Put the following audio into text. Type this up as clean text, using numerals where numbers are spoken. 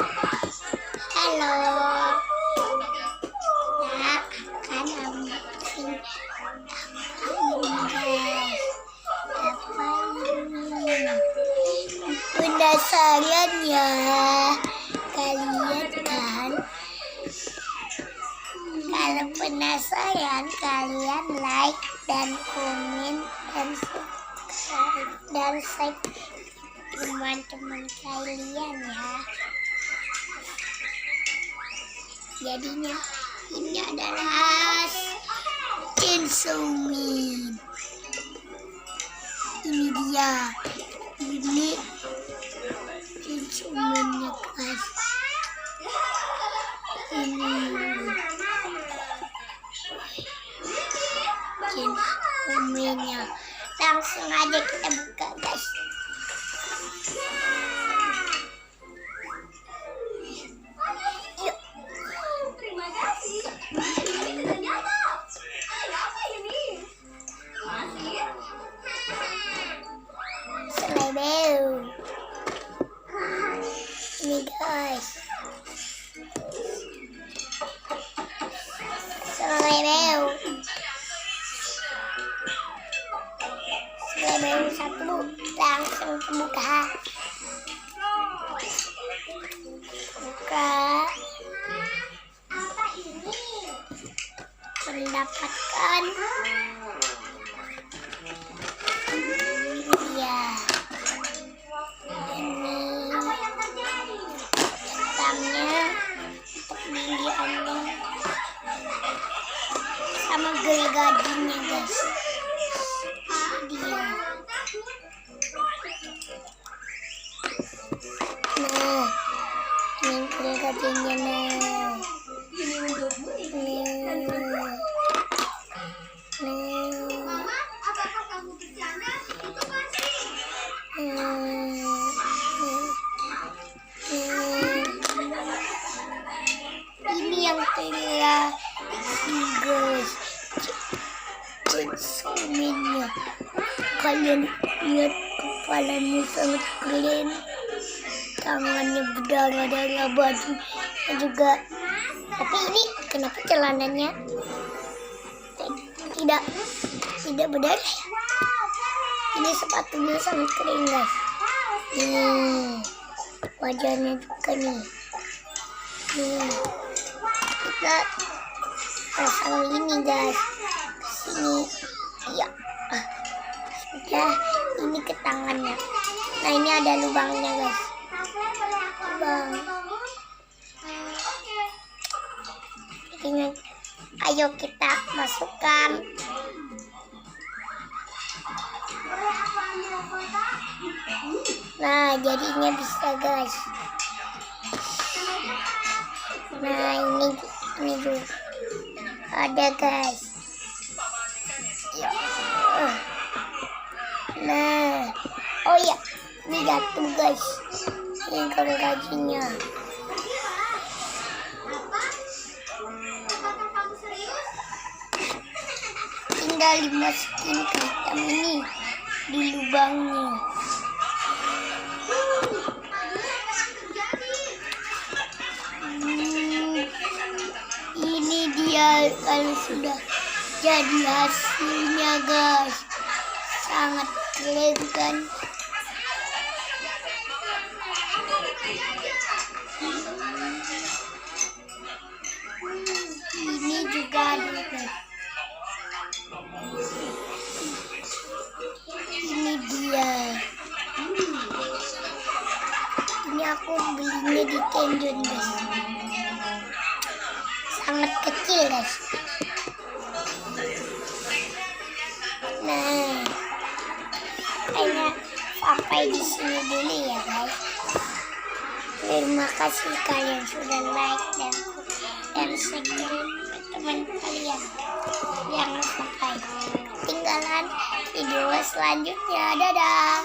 Halo, nah akan unboxing guys. Apa ini? Penasaran ya kalian kan? Kalau penasaran kalian like dan komen dan subscribe dan share teman-teman kalian ya. Jadinya ini adalah Chainsaw Man. Ini dia. Ini Chainsaw Man-nya guys. Ini Chainsaw Man-nya. Langsung aja kita buka guys. Selebeu ini guys, selebeu satu langsung buka mendapatkan ya ini hitamnya untuk bijiannya sama gergajinya guys. Dia nah ini gergajinya ini yang telah guys Chainsaw Man-nya. Kalian lihat kepalanya sangat keren, tangannya berdarah-darah, bajunya juga. Tapi ini kenapa celananya tidak berdarah? Ini sepatunya sangat keren guys. Wajahnya juga nih. Kita pasang ini guys kesini ya. Sudah, ini ke tangannya. Nah ini ada lubangnya guys, lubang. Ini ayo kita masukkan. Nah jadinya bisa guys. Nah ini juga ada guys ya. Nah oh ya ini jatuh guys, ini gergajinya. Tinggal dimasukin ke hitam ini di lubangnya. Ini dia kalau sudah jadi hasilnya guys, sangat keren kan. Ini juga ada guys. Ini dia. Ini aku belinya di Tendon guys. Sangat kecil guys. Nah, kayaknya sampai di sini dulu ya guys. Terima kasih kalian sudah like dan share ke teman kalian. Jangan sampai ketinggalan video selanjutnya. Dadah.